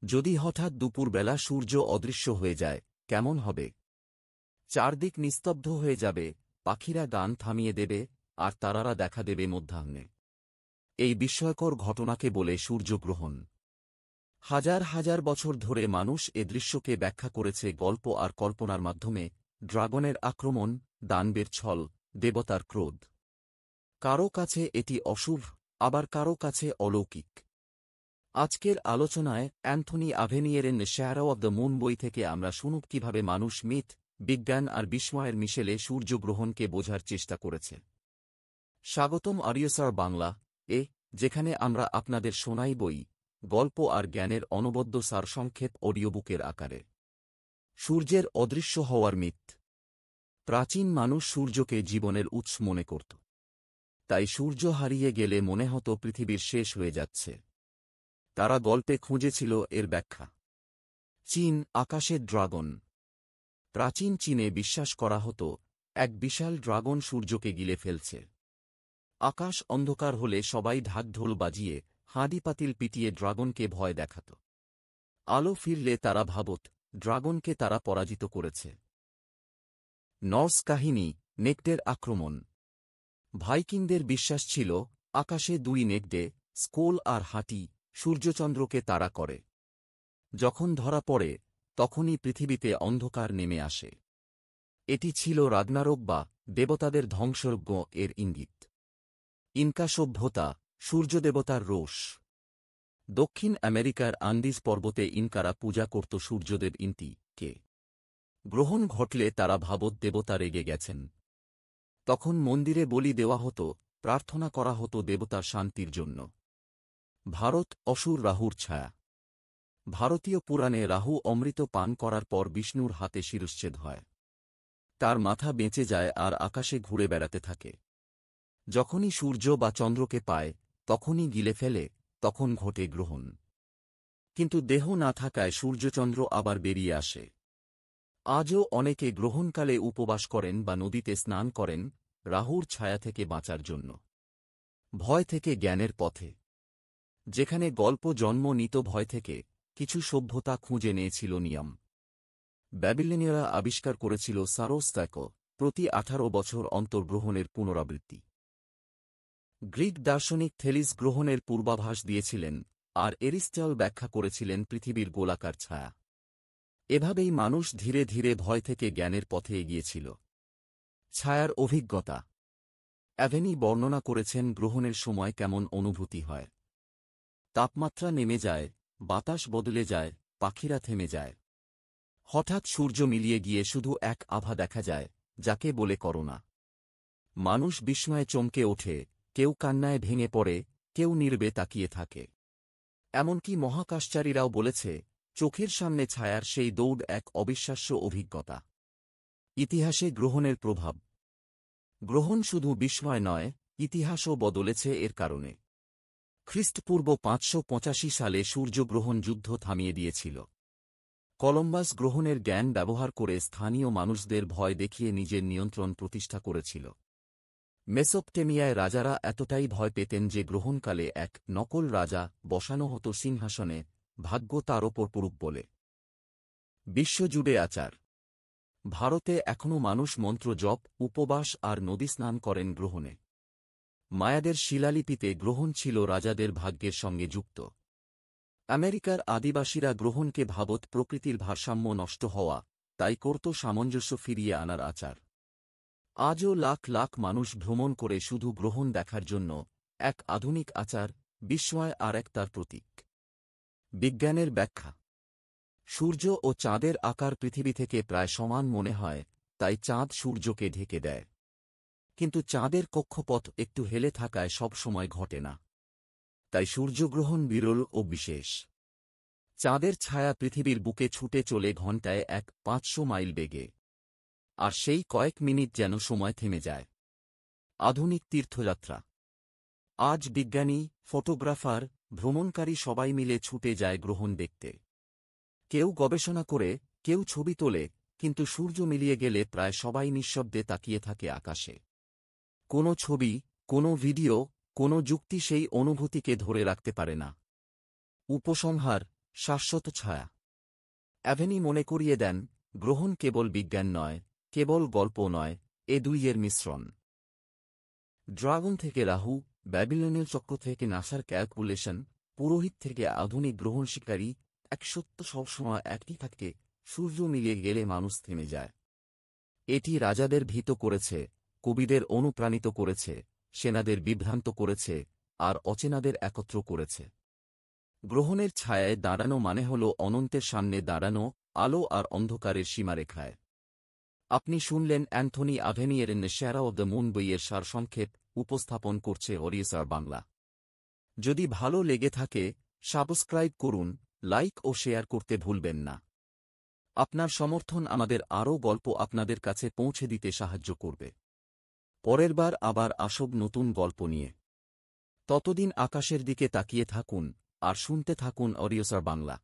যদি হঠাৎ দুপুরবেলা সূর্য অদৃশ্য হয়ে যায় কেমন হবে? চারদিক নিস্তব্ধ হয়ে যাবে, পাখিরা গান থামিয়ে দেবে, আর তারারা দেখা দেবে মধ্যাহ্নে। এই বিস্ময়কর ঘটনাকে বলে সূর্যগ্রহণ। হাজার হাজার বছর ধরে মানুষ এ দৃশ্যকে ব্যাখ্যা করেছে গল্প আর কল্পনার মাধ্যমে। ড্রাগনের আক্রমণ, দানবের ছল, দেবতার ক্রোধ। কারও কাছে এটি অশুভ, আবার কারও কাছে অলৌকিক। আজকের আলোচনায় অ্যান্থনি আভেনিয়েরের শ্যাডো অব দ্য মুন বই থেকে আমরা শুনুব কিভাবে মানুষ মিথ, বিজ্ঞান আর বিস্ময়ের মিশেলে সূর্যগ্রহণকে বোঝার চেষ্টা করেছে। স্বাগতম আরিয়সার বাংলা যেখানে আমরা আপনাদের শোনাই বই, গল্প আর জ্ঞানের অনবদ্য সারসংক্ষেপ অডিওবুকের আকারে। সূর্যের অদৃশ্য হওয়ার মিথ। প্রাচীন মানুষ সূর্যকে জীবনের উৎস মনে করত। তাই সূর্য হারিয়ে গেলে মনে হতো পৃথিবীর শেষ হয়ে যাচ্ছে। তারা গল্পে খুঁজেছিল এর ব্যাখ্যা। চীন, আকাশের ড্রাগন। প্রাচীন চীনে বিশ্বাস করা হতো এক বিশাল ড্রাগন সূর্যকে গিলে ফেলছে। আকাশ অন্ধকার হলে সবাই ঢাকঢোল বাজিয়ে, হাঁড়ি পাতিল পিটিয়ে ড্রাগনকে ভয় দেখাত। আলো ফিরলে তারা ভাবত ড্রাগনকে তারা পরাজিত করেছে। নর্স কাহিনী, নেকডের আক্রমণ। ভাইকিংদের বিশ্বাস ছিল আকাশে দুই নেকডে, স্কোল আর হাতি, সূর্যচন্দ্রকে তাড়া করে। যখন ধরা পড়ে তখনই পৃথিবীতে অন্ধকার নেমে আসে। এটি ছিল রাগনারক বা দেবতাদের ধ্বংসযজ্ঞ এর ইঙ্গিত। ইনকা সভ্যতা, সূর্যদেবতার রোষ। দক্ষিণ আমেরিকার আন্দিজ পর্বতে ইনকারা পূজা করত সূর্যদেব কে। গ্রহণ ঘটলে তারা ভাবত দেবতা রেগে গেছেন। তখন মন্দিরে বলি দেওয়া হতো, প্রার্থনা করা হতো দেবতার শান্তির জন্য। ভারত, অসুর রাহুর ছায়া। ভারতীয় পুরাণে রাহু অমৃত পান করার পর বিষ্ণুর হাতে শিরশ্ছেদ হয়। তার মাথা বেঁচে যায় আর আকাশে ঘুরে বেড়াতে থাকে। যখনই সূর্য বা চন্দ্রকে পায় তখনই গিলে ফেলে, তখন ঘটে গ্রহণ। কিন্তু দেহ না থাকায় সূর্যচন্দ্র আবার বেরিয়ে আসে। আজও অনেকে গ্রহণকালে উপবাস করেন বা নদীতে স্নান করেন, রাহুর ছায়া থেকে বাঁচার জন্য। ভয় থেকে জ্ঞানের পথে। যেখানে গল্প জন্ম নিত ভয় থেকে, কিছু সভ্যতা খুঁজে নিয়েছিল নিয়ম। ব্যাবিলনীয়রা আবিষ্কার করেছিল সারোস্টাইকো, প্রতি 18 বছর অন্তর গ্রহণের পুনরাবৃত্তি। গ্রিক দার্শনিক থেলিস গ্রহণের পূর্বাভাস দিয়েছিলেন, আর এরিস্টটল ব্যাখ্যা করেছিলেন পৃথিবীর গোলাকার ছায়া। এভাবেই মানুষ ধীরে ধীরে ভয় থেকে জ্ঞানের পথে এগিয়েছিল। ছায়ার অভিজ্ঞতা। অ্যাভেনি বর্ণনা করেছেন গ্রহণের সময় কেমন অনুভূতি হয়। তাপমাত্রা নেমে যায়, বাতাস বদলে যায়, পাখিরা থেমে যায়। হঠাৎ সূর্য মিলিয়ে গিয়ে শুধু এক আভা দেখা যায়, যাকে বলে করোনা। মানুষ বিস্ময়ে চমকে ওঠে, কেউ কান্নায় ভেঙে পড়ে, কেউ নীরবে তাকিয়ে থাকে। এমনকি মহাকাশচারীরাও বলেছে, চোখের সামনে ছায়ার সেই দৌড় এক অবিশ্বাস্য অভিজ্ঞতা। ইতিহাসে গ্রহণের প্রভাব। গ্রহণ শুধু বিস্ময় নয়, ইতিহাসও বদলেছে এর কারণে। খ্রিস্টপূর্ব 585 সালে সূর্যগ্রহণ যুদ্ধ থামিয়ে দিয়েছিল। কলম্বাস গ্রহণের জ্ঞান ব্যবহার করে স্থানীয় মানুষদের ভয় দেখিয়ে নিজের নিয়ন্ত্রণ প্রতিষ্ঠা করেছিল। মেসোপটেমিয়ায় রাজারা এতটাই ভয় পেতেন যে গ্রহণকালে এক নকল রাজা বসানো হতো সিংহাসনে, ভাগ্য তার ওপর পড়ুক বলে। বিশ্বজুড়ে আচার। ভারতে এখনও মানুষ মন্ত্র জপ, উপবাস আর নদী স্নান করেন গ্রহণে। মায়াদের শিলালিপিতে গ্রহণ ছিল রাজাদের ভাগ্যের সঙ্গে যুক্ত। আমেরিকার আদিবাসীরা গ্রহণকে ভাবত প্রকৃতির ভারসাম্য নষ্ট হওয়া, তাই করত সামঞ্জস্য ফিরিয়ে আনার আচার। আজও লাখ লাখ মানুষ ভ্রমণ করে শুধু গ্রহণ দেখার জন্য, এক আধুনিক আচার, বিস্ময় আর এক তার প্রতীক। বিজ্ঞানের ব্যাখ্যা। সূর্য ও চাঁদের আকার পৃথিবী থেকে প্রায় সমান মনে হয়, তাই চাঁদ সূর্যকে ঢেকে দেয়। কিন্তু চাঁদের কক্ষপথ একটু হেলে থাকায় সব সময় ঘটে না। তাই সূর্যগ্রহণ বিরল ও বিশেষ। চাঁদের ছায়া পৃথিবীর বুকে ছুটে চলে ঘণ্টায় 500 মাইল বেগে। আর সেই কয়েক মিনিট যেন সময় থেমে যায়। আধুনিক তীর্থযাত্রা। আজ বিজ্ঞানী, ফটোগ্রাফার, ভ্রমণকারী সবাই মিলে ছুটে যায় গ্রহণ দেখতে। কেউ গবেষণা করে, কেউ ছবি তোলে, কিন্তু সূর্য মিলিয়ে গেলে প্রায় সবাই নিঃশব্দে তাকিয়ে থাকে আকাশে। কোনো ছবি, কোনো ভিডিও, কোনো যুক্তি সেই অনুভূতিকে ধরে রাখতে পারে না। উপসংহার: শাশ্বত ছায়া। অ্যাভেনি মনে করিয়ে দেন, গ্রহণ কেবল বিজ্ঞান নয়, কেবল গল্প নয়, এ দুইয়ের মিশ্রণ। ড্রাগন থেকে রাহু, ব্যাবিলনীয় চক্র থেকে নাসার ক্যালকুলেশন, পুরোহিত থেকে আধুনিক গ্রহণ শিকারী, এক সত্য সবসময় একই থাকে, সূর্য মিলিয়ে গেলে মানুষ থেমে যায়। এটি রাজাদের ভীত করেছে, কবিদের অনুপ্রাণিত করেছে, সেনাদের বিভ্রান্ত করেছে, আর অচেনাদের একত্র করেছে। গ্রহণের ছায়ায় দাঁড়ানো মানে হল অনন্তের সামনে দাঁড়ানো, আলো আর অন্ধকারের সীমারেখায়। আপনি শুনলেন অ্যান্থনি আভেনিয়ের শেয়ারা অব দ্য মুন বইয়ের সারসংক্ষেপ, উপস্থাপন করছে অরিয়েসার বাংলা। যদি ভালো লেগে থাকে, সাবস্ক্রাইব করুন, লাইক ও শেয়ার করতে ভুলবেন না। আপনার সমর্থন আমাদের আরও গল্প আপনাদের কাছে পৌঁছে দিতে সাহায্য করবে। পরের বার আবার আসব নতুন গল্প নিয়ে। ততদিন আকাশের দিকে তাকিয়ে থাকুন আর শুনতে থাকুন অরিয়েসার বাংলা।